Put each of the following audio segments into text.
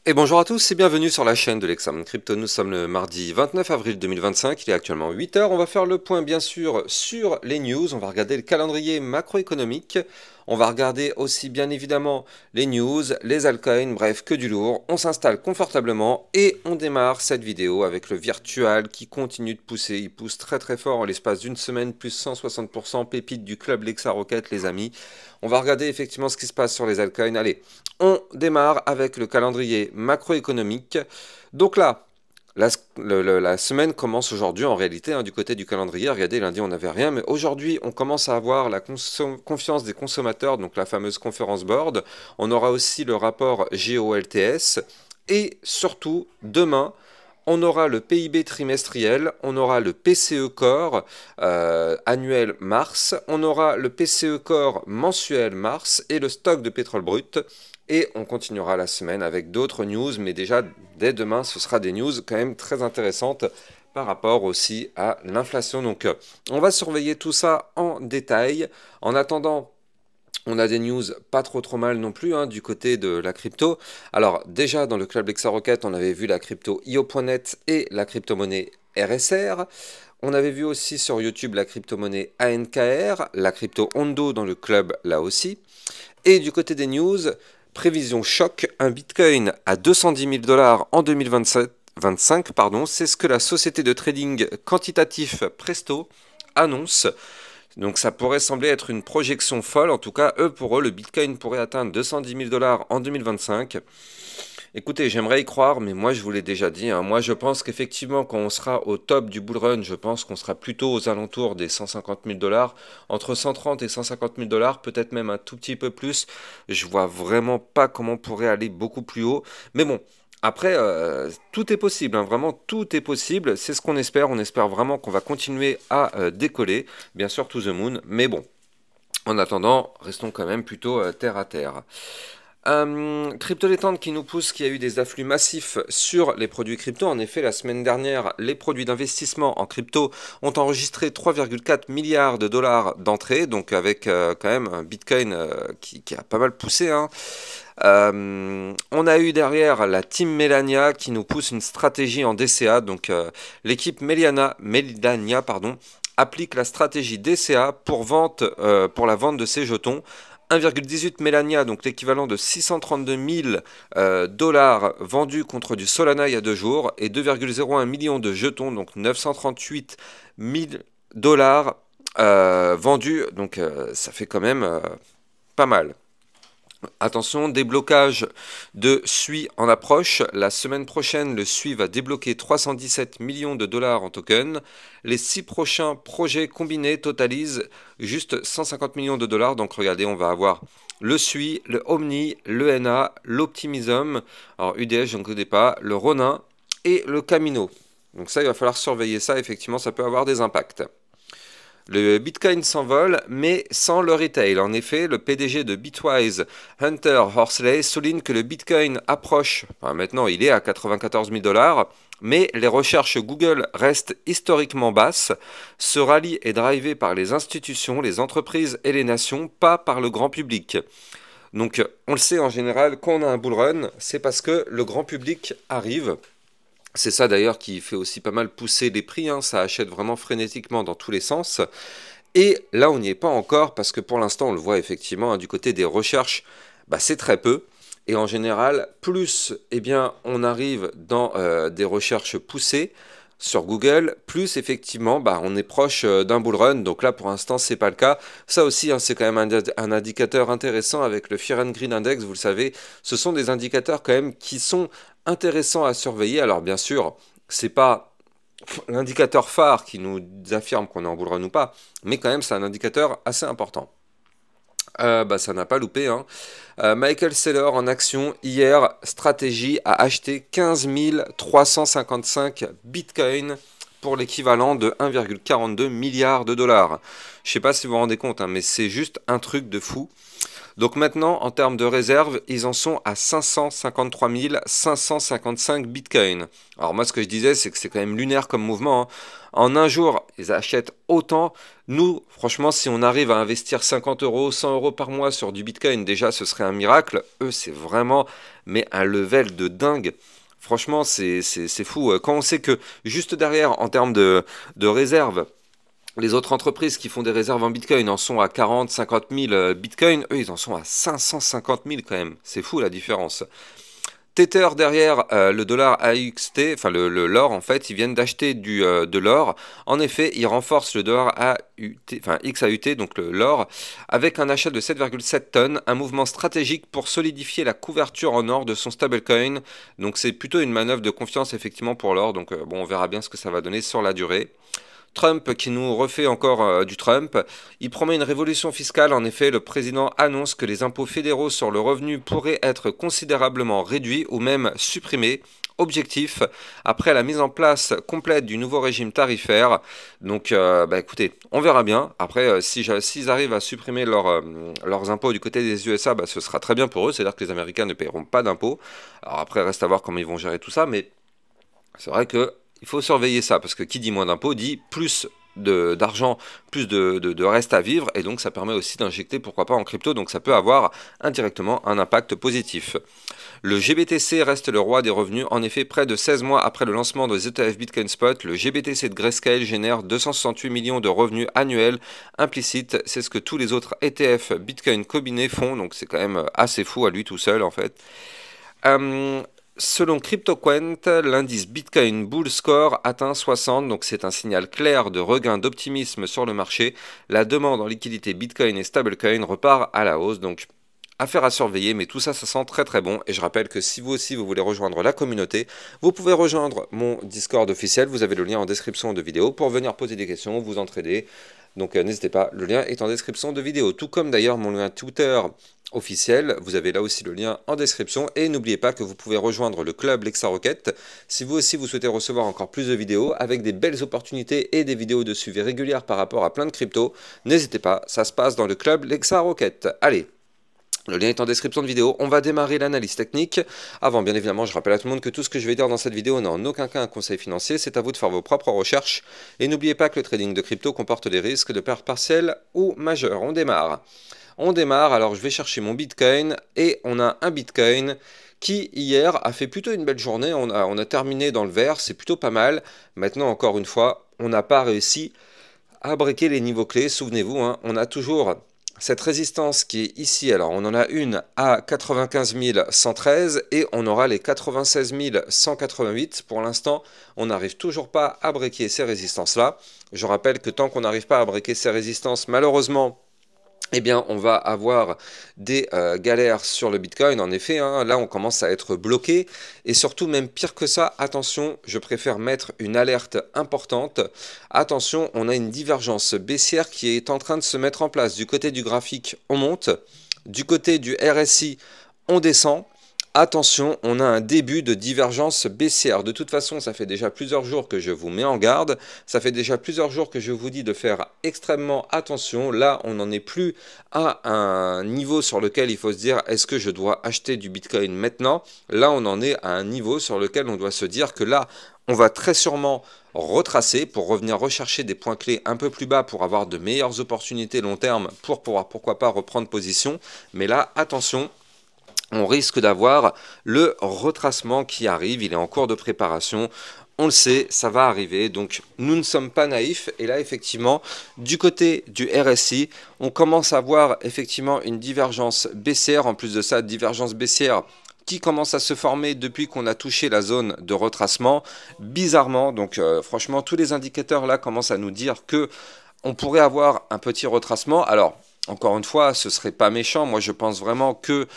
Et bonjour à tous et bienvenue sur la chaîne de l'Examen Crypto. Nous sommes le mardi 29 avril 2025, il est actuellement 8 heures. On va faire le point bien sûr sur les news, on va regarder le calendrier macroéconomique, on va regarder aussi bien évidemment les news, les altcoins, bref que du lourd. On s'installe confortablement et on démarre cette vidéo avec le virtual qui continue de pousser. Il pousse très très fort en l'espace d'une semaine, plus 160%, pépite du club Lexa Rocket les amis. On va regarder effectivement ce qui se passe sur les altcoins. Allez, on démarre avec le calendrier macroéconomique. Donc là, la semaine commence aujourd'hui en réalité du côté du calendrier. Regardez, lundi on n'avait rien, mais aujourd'hui on commence à avoir la confiance des consommateurs, donc la fameuse conférence board. On aura aussi le rapport GOLTS et surtout demain on aura le PIB trimestriel, on aura le PCE Core annuel mars, on aura le PCE Core mensuel mars et le stock de pétrole brut. Et on continuera la semaine avec d'autres news, mais déjà dès demain, ce sera des news quand même très intéressantes par rapport aussi à l'inflation. Donc on va surveiller tout ça en détail. En attendant, on a des news pas trop mal non plus du côté de la crypto. Alors déjà dans le club Lexa Rocket, on avait vu la crypto io.net et la crypto-monnaie RSR. On avait vu aussi sur YouTube la crypto-monnaie ANKR, la crypto Ondo dans le club là aussi. Et du côté des news, prévision choc, un bitcoin à 210 000 dollars en 2025, pardon, c'est ce que la société de trading quantitatif Presto annonce. Donc ça pourrait sembler être une projection folle, en tout cas, pour eux, le Bitcoin pourrait atteindre 210 000 dollars en 2025. Écoutez, j'aimerais y croire, mais moi je vous l'ai déjà dit, moi je pense qu'effectivement quand on sera au top du bull run, je pense qu'on sera plutôt aux alentours des 150 000 dollars, entre 130 et 150 000 dollars, peut-être même un tout petit peu plus. Je vois vraiment pas comment on pourrait aller beaucoup plus haut, mais bon. Après, tout est possible, vraiment tout est possible, c'est ce qu'on espère, on espère vraiment qu'on va continuer à décoller, bien sûr to the moon, mais bon, en attendant, restons quand même plutôt terre à terre. Crypto Détente qui nous pousse, qui a eu des afflux massifs sur les produits crypto. En effet, la semaine dernière, les produits d'investissement en crypto ont enregistré 3,4 milliards de dollars d'entrée, donc avec quand même un Bitcoin qui a pas mal poussé. On a eu derrière la team Melania qui nous pousse une stratégie en DCA, donc l'équipe Melania pardon, applique la stratégie DCA pour la vente de ses jetons. 1,18 Melania, donc l'équivalent de 632 000 dollars vendus contre du Solana il y a 2 jours, et 2,01 millions de jetons, donc 938 000 dollars vendus, donc ça fait quand même pas mal. Attention, déblocage de SUI en approche. La semaine prochaine, le SUI va débloquer 317 millions de dollars en tokens. Les 6 prochains projets combinés totalisent juste 150 millions de dollars. Donc regardez, on va avoir le SUI, le Omni, le NA, l'Optimism, alors UDS, je ne connais pas, le Ronin et le Camino. Donc ça, il va falloir surveiller ça. Effectivement, ça peut avoir des impacts. Le Bitcoin s'envole, mais sans le retail. En effet, le PDG de Bitwise, Hunter Horsley, souligne que le Bitcoin approche, maintenant il est à 94 000 dollars, mais les recherches Google restent historiquement basses. Ce rallye est drivé par les institutions, les entreprises et les nations, pas par le grand public. Donc on le sait en général, quand on a un bull run, c'est parce que le grand public arrive. C'est ça d'ailleurs qui fait aussi pas mal pousser les prix, ça achète vraiment frénétiquement dans tous les sens. Et là, on n'y est pas encore parce que pour l'instant, on le voit effectivement du côté des recherches, c'est très peu. Et en général, plus on arrive dans des recherches poussées sur Google, plus effectivement on est proche d'un bull run. Donc là, pour l'instant, c'est pas le cas. Ça aussi, c'est quand même un indicateur intéressant avec le Fear and Greed Index. Vous le savez, ce sont des indicateurs quand même qui sont intéressants à surveiller. Alors bien sûr, c'est pas l'indicateur phare qui nous affirme qu'on est en bull run ou pas, mais quand même c'est un indicateur assez important. Ça n'a pas loupé. Michael Saylor en action hier, stratégie a acheté 15 355 bitcoins pour l'équivalent de 1,42 milliard de dollars. Je sais pas si vous vous rendez compte, mais c'est juste un truc de fou. Donc maintenant, en termes de réserve, ils en sont à 553 555 bitcoins. Alors moi, ce que je disais, c'est que c'est quand même lunaire comme mouvement, hein. En un jour, ils achètent autant. Nous, franchement, si on arrive à investir 50 euros, 100 euros par mois sur du bitcoin, déjà, ce serait un miracle. Eux, c'est vraiment, mais un level de dingue. Franchement, c'est fou. Quand on sait que juste derrière, en termes de réserve, les autres entreprises qui font des réserves en Bitcoin en sont à 40, 50 000 Bitcoin. Eux, ils en sont à 550 000 quand même. C'est fou la différence. Tether derrière le dollar AUXT, enfin l'or en fait, ils viennent d'acheter de l'or. En effet, ils renforcent le dollar AUT, enfin XAUT, donc l'or, avec un achat de 7,7 tonnes, un mouvement stratégique pour solidifier la couverture en or de son stablecoin. Donc c'est plutôt une manœuvre de confiance effectivement pour l'or. Donc bon, on verra bien ce que ça va donner sur la durée. Trump qui nous refait encore du Trump. Il promet une révolution fiscale. En effet, le président annonce que les impôts fédéraux sur le revenu pourraient être considérablement réduits ou même supprimés. Objectif, après la mise en place complète du nouveau régime tarifaire. Donc, écoutez, on verra bien. Après, s'ils arrivent à supprimer leurs impôts du côté des USA, ce sera très bien pour eux. C'est-à-dire que les Américains ne paieront pas d'impôts. Alors après, reste à voir comment ils vont gérer tout ça. Mais c'est vrai que il faut surveiller ça, parce que qui dit moins d'impôts dit plus d'argent, plus de reste à vivre, et donc ça permet aussi d'injecter, pourquoi pas, en crypto, donc ça peut avoir indirectement un impact positif. Le GBTC reste le roi des revenus. En effet, près de 16 mois après le lancement des ETF Bitcoin Spot, le GBTC de Grayscale génère 268 millions de revenus annuels implicites. C'est ce que tous les autres ETF Bitcoin combinés font, donc c'est quand même assez fou à lui tout seul en fait. Selon CryptoQuant, l'indice Bitcoin Bull Score atteint 60, donc c'est un signal clair de regain d'optimisme sur le marché. La demande en liquidité Bitcoin et stablecoin repart à la hausse, donc affaire à surveiller, mais tout ça, ça sent très très bon. Et je rappelle que si vous aussi vous voulez rejoindre la communauté, vous pouvez rejoindre mon Discord officiel. Vous avez le lien en description de vidéo pour venir poser des questions, vous entraider. Donc n'hésitez pas, le lien est en description de vidéo. Tout comme d'ailleurs mon lien Twitter officiel, vous avez là aussi le lien en description. Et n'oubliez pas que vous pouvez rejoindre le club Lexa Rocket si vous aussi vous souhaitez recevoir encore plus de vidéos avec des belles opportunités et des vidéos de suivi régulières par rapport à plein de cryptos. N'hésitez pas, ça se passe dans le club Lexa Rocket. Allez! Le lien est en description de vidéo. On va démarrer l'analyse technique. Avant, bien évidemment, je rappelle à tout le monde que tout ce que je vais dire dans cette vidéo n'est en aucun cas un conseil financier. C'est à vous de faire vos propres recherches. Et n'oubliez pas que le trading de crypto comporte des risques de pertes partielles ou majeures. On démarre. On démarre. Alors, je vais chercher mon Bitcoin. Et on a un Bitcoin qui, hier, a fait plutôt une belle journée. On a terminé dans le vert. C'est plutôt pas mal. Maintenant, encore une fois, on n'a pas réussi à breaker les niveaux clés. Souvenez-vous, hein, on a toujours cette résistance qui est ici. Alors on en a une à 95 113 et on aura les 96 188. Pour l'instant, on n'arrive toujours pas à breaker ces résistances-là. Je rappelle que tant qu'on n'arrive pas à breaker ces résistances, malheureusement, eh bien, on va avoir des galères sur le Bitcoin, en effet, hein, là on commence à être bloqué, et surtout même pire que ça, attention, je préfère mettre une alerte importante, attention, on a une divergence baissière qui est en train de se mettre en place, du côté du graphique on monte, du côté du RSI on descend. Attention, on a un début de divergence baissière. De toute façon, ça fait déjà plusieurs jours que je vous mets en garde. Ça fait déjà plusieurs jours que je vous dis de faire extrêmement attention. Là, on n'en est plus à un niveau sur lequel il faut se dire est-ce que je dois acheter du Bitcoin maintenant? Là, on en est à un niveau sur lequel on doit se dire que là, on va très sûrement retracer pour revenir rechercher des points clés un peu plus bas pour avoir de meilleures opportunités long terme pour pouvoir, pourquoi pas, reprendre position. Mais là, attention, on risque d'avoir le retracement qui arrive, il est en cours de préparation, on le sait, ça va arriver, donc nous ne sommes pas naïfs, et là effectivement, du côté du RSI, on commence à voir effectivement une divergence baissière, en plus de ça, divergence baissière qui commence à se former depuis qu'on a touché la zone de retracement, bizarrement, donc franchement, tous les indicateurs là commencent à nous dire que on pourrait avoir un petit retracement. Alors, encore une fois, ce serait pas méchant. Moi, je pense vraiment que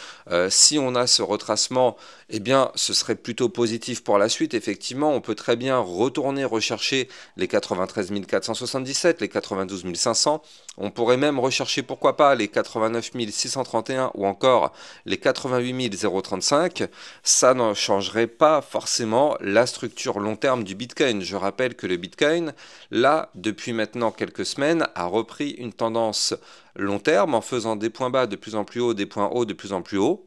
si on a ce retracement, eh bien, ce serait plutôt positif pour la suite. Effectivement, on peut très bien retourner rechercher les 93 477, les 92 500. On pourrait même rechercher, pourquoi pas, les 89 631 ou encore les 88 035. Ça ne changerait pas forcément la structure long terme du Bitcoin. Je rappelle que le Bitcoin, là, depuis maintenant quelques semaines, a repris une tendance long terme en faisant des points bas de plus en plus haut, des points hauts de plus en plus haut.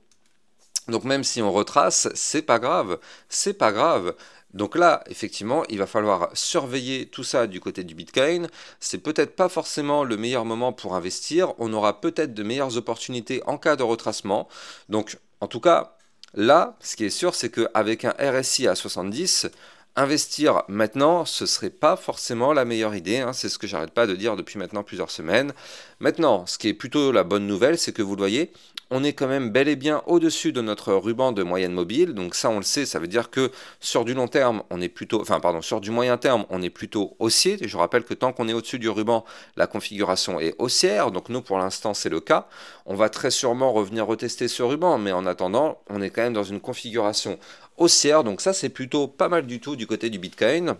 Donc même si on retrace, c'est pas grave, c'est pas grave. Donc là, effectivement, il va falloir surveiller tout ça du côté du Bitcoin. C'est peut-être pas forcément le meilleur moment pour investir. On aura peut-être de meilleures opportunités en cas de retracement. Donc, en tout cas, là, ce qui est sûr, c'est qu'avec un RSI à 70, investir maintenant, ce serait pas forcément la meilleure idée, hein. C'est ce que j'arrête pas de dire depuis maintenant plusieurs semaines. Maintenant, ce qui est plutôt la bonne nouvelle, c'est que vous le voyez, on est quand même bel et bien au-dessus de notre ruban de moyenne mobile. Donc ça, on le sait, ça veut dire que sur du long terme, on est plutôt, enfin pardon, sur du moyen terme, on est plutôt haussier. Et je rappelle que tant qu'on est au-dessus du ruban, la configuration est haussière. Donc nous, pour l'instant, c'est le cas. On va très sûrement revenir retester ce ruban, mais en attendant, on est quand même dans une configuration haussière. Donc ça, c'est plutôt pas mal du tout du côté du Bitcoin.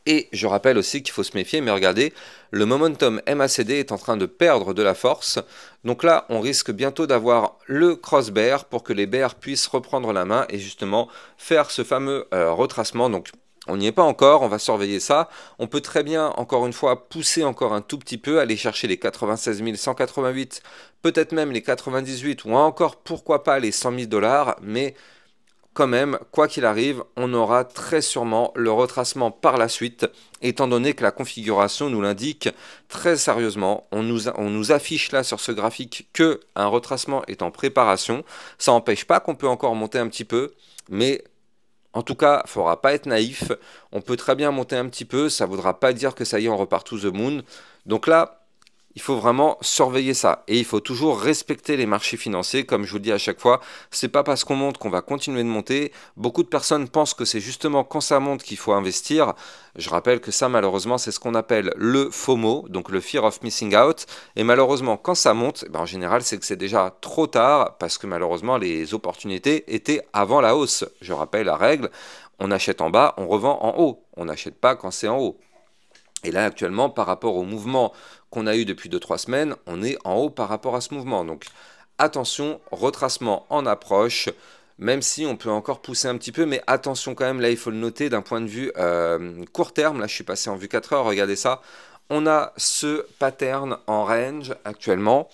Et je rappelle aussi qu'il faut se méfier, mais regardez, le momentum MACD est en train de perdre de la force. Donc là, on risque bientôt d'avoir le cross bear pour que les bears puissent reprendre la main et justement faire ce fameux retracement. Donc on n'y est pas encore, on va surveiller ça. On peut très bien, encore une fois, pousser encore un tout petit peu, aller chercher les 96 188, peut-être même les 98 ou encore, pourquoi pas, les 100 000 $, mais quand même, quoi qu'il arrive, on aura très sûrement le retracement par la suite, étant donné que la configuration nous l'indique très sérieusement. On nous affiche là sur ce graphique que un retracement est en préparation. Ça n'empêche pas qu'on peut encore monter un petit peu, mais en tout cas, il ne faudra pas être naïf. On peut très bien monter un petit peu, ça ne voudra pas dire que ça y est, on repart to the moon. Donc là, il faut vraiment surveiller ça et il faut toujours respecter les marchés financiers, comme je vous le dis à chaque fois. C'est pas parce qu'on monte qu'on va continuer de monter. Beaucoup de personnes pensent que c'est justement quand ça monte qu'il faut investir. Je rappelle que ça, malheureusement, c'est ce qu'on appelle le FOMO, donc le Fear of Missing Out. Et malheureusement, quand ça monte, en général, c'est que c'est déjà trop tard parce que malheureusement, les opportunités étaient avant la hausse. Je rappelle la règle, on achète en bas, on revend en haut. On n'achète pas quand c'est en haut. Et là, actuellement, par rapport au mouvement qu'on a eu depuis 2-3 semaines, on est en haut par rapport à ce mouvement. Donc, attention, retracement en approche, même si on peut encore pousser un petit peu, mais attention quand même, là, il faut le noter d'un point de vue court terme. Là, je suis passé en vue 4 heures, regardez ça. On a ce pattern en range actuellement,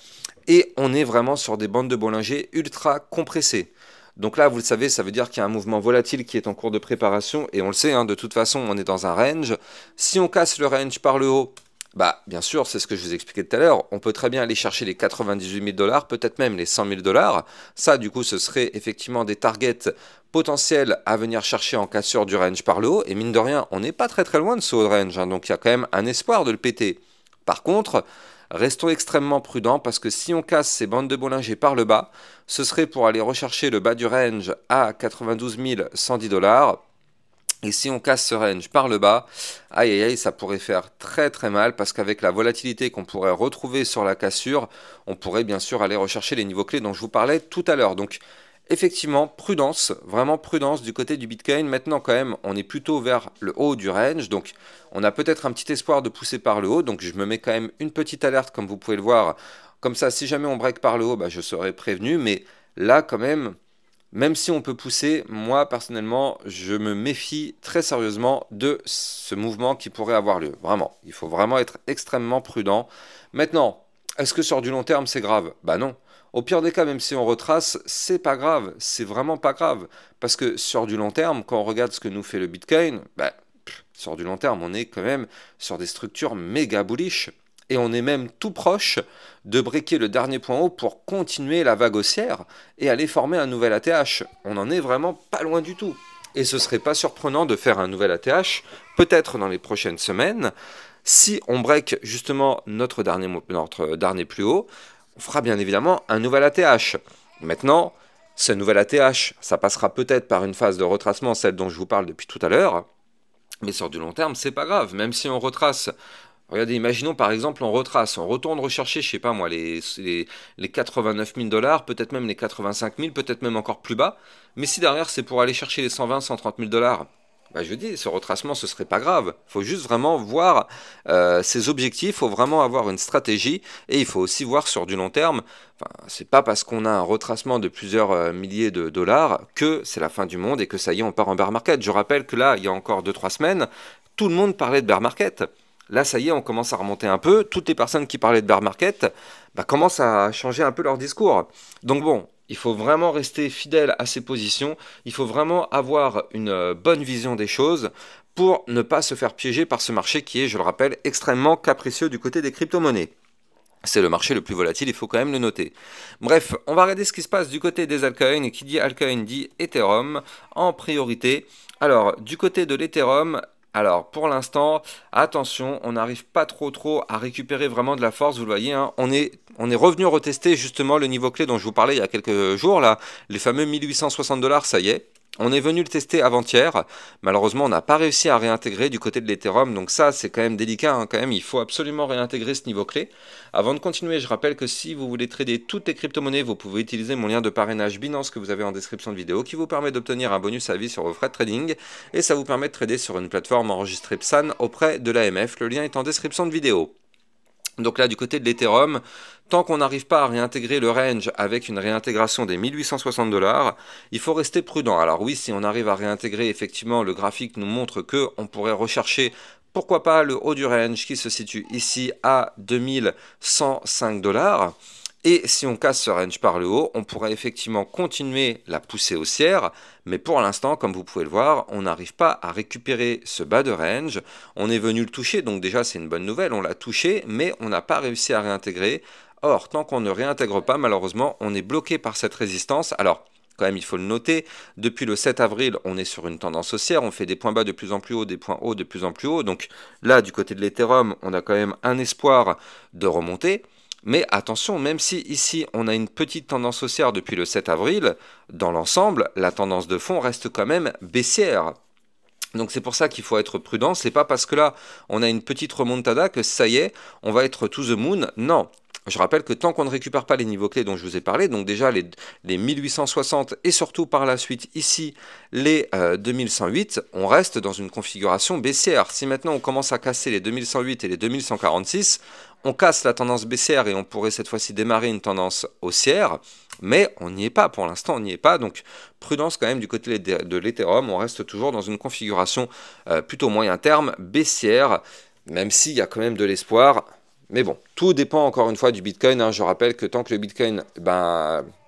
et on est vraiment sur des bandes de Bollinger ultra compressées. Donc là, vous le savez, ça veut dire qu'il y a un mouvement volatile qui est en cours de préparation, et on le sait, hein, de toute façon, on est dans un range. Si on casse le range par le haut, bien sûr, c'est ce que je vous expliquais tout à l'heure, on peut très bien aller chercher les 98 000 $, peut-être même les 100 000 $. Ça, du coup, ce serait effectivement des targets potentiels à venir chercher en cassure du range par le haut, et mine de rien, on n'est pas très très loin de ce haut de range, hein, donc il y a quand même un espoir de le péter. Par contre, restons extrêmement prudents parce que si on casse ces bandes de Bollinger par le bas, ce serait pour aller rechercher le bas du range à 92 110 $. Et si on casse ce range par le bas, aïe aïe aïe, ça pourrait faire très très mal parce qu'avec la volatilité qu'on pourrait retrouver sur la cassure, on pourrait bien sûr aller rechercher les niveaux clés dont je vous parlais tout à l'heure. Donc effectivement, prudence, vraiment prudence du côté du Bitcoin. Maintenant quand même, on est plutôt vers le haut du range, donc on a peut-être un petit espoir de pousser par le haut, donc je me mets quand même une petite alerte comme vous pouvez le voir. Comme ça, si jamais on break par le haut, je serai prévenu, mais là quand même si on peut pousser, moi personnellement, je me méfie très sérieusement de ce mouvement qui pourrait avoir lieu. Vraiment, il faut vraiment être extrêmement prudent. Maintenant, est-ce que sur du long terme c'est grave? Non. Au pire des cas, même si on retrace, c'est pas grave, c'est vraiment pas grave. Parce que sur du long terme, quand on regarde ce que nous fait le Bitcoin, sur du long terme, on est quand même sur des structures méga bullish. Et on est même tout proche de breaker le dernier point haut pour continuer la vague haussière et aller former un nouvel ATH. On n'en est vraiment pas loin du tout. Et ce serait pas surprenant de faire un nouvel ATH, peut-être dans les prochaines semaines. Si on break justement notre dernier plus haut, on fera bien évidemment un nouvel ATH. Maintenant, ce nouvel ATH, ça passera peut-être par une phase de retracement, celle dont je vous parle depuis tout à l'heure. Mais sur du long terme, c'est pas grave. Même si on retrace, regardez, imaginons par exemple, on retrace, on retourne rechercher, je sais pas moi, les 89 000 $, peut-être même les 85 000, peut-être même encore plus bas. Mais si derrière c'est pour aller chercher les 120, 130 000 $, je dis, ce retracement, ce serait pas grave. Il faut juste vraiment voir ses objectifs, il faut vraiment avoir une stratégie, et il faut aussi voir sur du long terme. C'est pas parce qu'on a un retracement de plusieurs milliers de dollars que c'est la fin du monde et que ça y est, on part en bear market. Je rappelle que là, il y a encore 2-3 semaines, tout le monde parlait de bear market. là ça y est, on commence à remonter un peu. Toutes les personnes qui parlaient de bear market commencent à changer un peu leur discours. Donc bon, il faut vraiment rester fidèle à ses positions, il faut vraiment avoir une bonne vision des choses pour ne pas se faire piéger par ce marché qui est, je le rappelle, extrêmement capricieux du côté des crypto-monnaies. C'est le marché le plus volatile, il faut quand même le noter. Bref, on va regarder ce qui se passe du côté des altcoins, et qui dit altcoin dit Ethereum en priorité. Alors, du côté de l'Ethereum, alors pour l'instant, attention, on n'arrive pas trop à récupérer vraiment de la force, vous le voyez, hein, on est revenu retester justement le niveau clé dont je vous parlais il y a quelques jours, là, les fameux 1860 $, ça y est. On est venu le tester avant-hier, malheureusement on n'a pas réussi à réintégrer du côté de l'Ethereum, donc ça c'est quand même délicat, hein, quand même, il faut absolument réintégrer ce niveau clé. Avant de continuer, je rappelle que si vous voulez trader toutes les crypto-monnaies, vous pouvez utiliser mon lien de parrainage Binance que vous avez en description de vidéo, qui vous permet d'obtenir un bonus à vie sur vos frais de trading, et ça vous permet de trader sur une plateforme enregistrée PSAN auprès de l'AMF, le lien est en description de vidéo. Donc là, du côté de l'Ethereum, tant qu'on n'arrive pas à réintégrer le range avec une réintégration des 1860 $, il faut rester prudent. Alors oui, si on arrive à réintégrer, effectivement, le graphique nous montre qu'on pourrait rechercher, pourquoi pas, le haut du range qui se situe ici à 2105 $. Et si on casse ce range par le haut, on pourrait effectivement continuer la poussée haussière, mais pour l'instant, comme vous pouvez le voir, on n'arrive pas à récupérer ce bas de range. On est venu le toucher, donc déjà c'est une bonne nouvelle, on l'a touché, mais on n'a pas réussi à réintégrer. Or, tant qu'on ne réintègre pas, malheureusement, on est bloqué par cette résistance. Alors, quand même, il faut le noter, depuis le 7 avril, on est sur une tendance haussière, on fait des points bas de plus en plus haut, des points hauts de plus en plus haut. Donc là, du côté de l'Ethereum, on a quand même un espoir de remonter. Mais attention, même si ici on a une petite tendance haussière depuis le 7 avril, dans l'ensemble, la tendance de fond reste quand même baissière. Donc c'est pour ça qu'il faut être prudent, c'est pas parce que là on a une petite remontada que ça y est, on va être to the moon, non. Je rappelle que tant qu'on ne récupère pas les niveaux clés dont je vous ai parlé, donc déjà les 1860 et surtout par la suite ici les 2108, on reste dans une configuration baissière. Si maintenant on commence à casser les 2108 et les 2146, on casse la tendance baissière et on pourrait cette fois-ci démarrer une tendance haussière, mais on n'y est pas pour l'instant, on n'y est pas, donc prudence quand même du côté de l'Ethereum, on reste toujours dans une configuration plutôt moyen terme, baissière, même s'il y a quand même de l'espoir. Mais bon, tout dépend encore une fois du Bitcoin, hein. Je rappelle que tant que le Bitcoin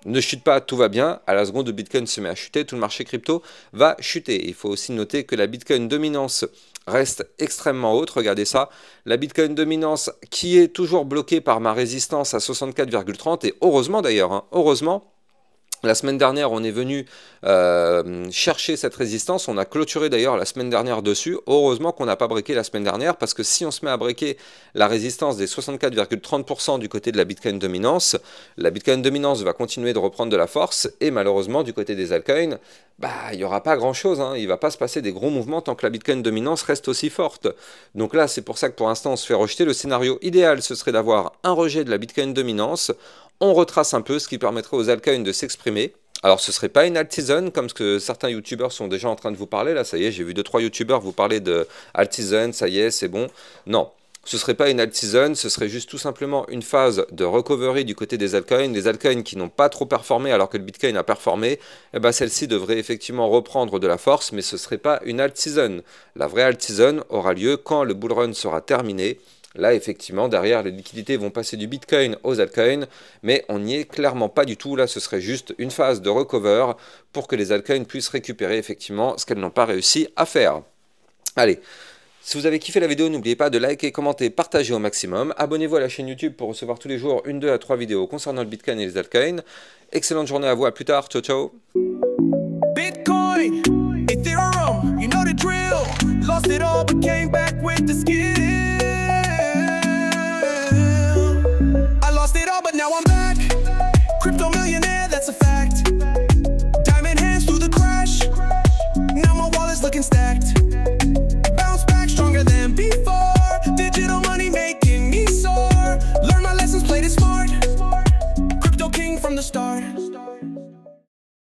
ne chute pas, tout va bien. À la seconde où le Bitcoin se met à chuter, tout le marché crypto va chuter. Il faut aussi noter que la Bitcoin dominance reste extrêmement haute. Regardez ça, la Bitcoin dominance qui est toujours bloquée par ma résistance à 64,30 et heureusement d'ailleurs, hein, heureusement. La semaine dernière, on est venu chercher cette résistance. On a clôturé d'ailleurs la semaine dernière dessus. Heureusement qu'on n'a pas breaké la semaine dernière parce que si on se met à breaker la résistance des 64,30% du côté de la Bitcoin dominance va continuer de reprendre de la force et malheureusement du côté des altcoins, il n'y aura pas grand-chose, hein. Il ne va pas se passer des gros mouvements tant que la Bitcoin dominance reste aussi forte. Donc là, c'est pour ça que pour l'instant, on se fait rejeter. Le scénario idéal, ce serait d'avoir un rejet de la Bitcoin dominance. On retrace un peu, ce qui permettrait aux altcoins de s'exprimer. Alors ce ne serait pas une alt season comme ce que certains youtubeurs sont déjà en train de vous parler. Là, ça y est, j'ai vu 2-3 youtubeurs vous parler de alt season, ça y est, c'est bon. Non, ce ne serait pas une alt season, ce serait juste tout simplement une phase de recovery du côté des altcoins. Les altcoins qui n'ont pas trop performé alors que le Bitcoin a performé, celle-ci devrait effectivement reprendre de la force, mais ce ne serait pas une alt season. La vraie alt season aura lieu quand le bull run sera terminé. Là, effectivement, derrière, les liquidités vont passer du Bitcoin aux altcoins, mais on n'y est clairement pas du tout. Là, ce serait juste une phase de recover pour que les altcoins puissent récupérer effectivement ce qu'elles n'ont pas réussi à faire. Allez, si vous avez kiffé la vidéo, n'oubliez pas de liker, commenter, partager au maximum. Abonnez-vous à la chaîne YouTube pour recevoir tous les jours 1, 2 à 3 vidéos concernant le Bitcoin et les altcoins. Excellente journée à vous, à plus tard, ciao ciao. Bitcoin, Ethereum, you know the drill. Lost it all but came back with the skill. But now I'm back, crypto millionaire, that's a fact. Diamond hands through the crash, now my wallet's looking stacked.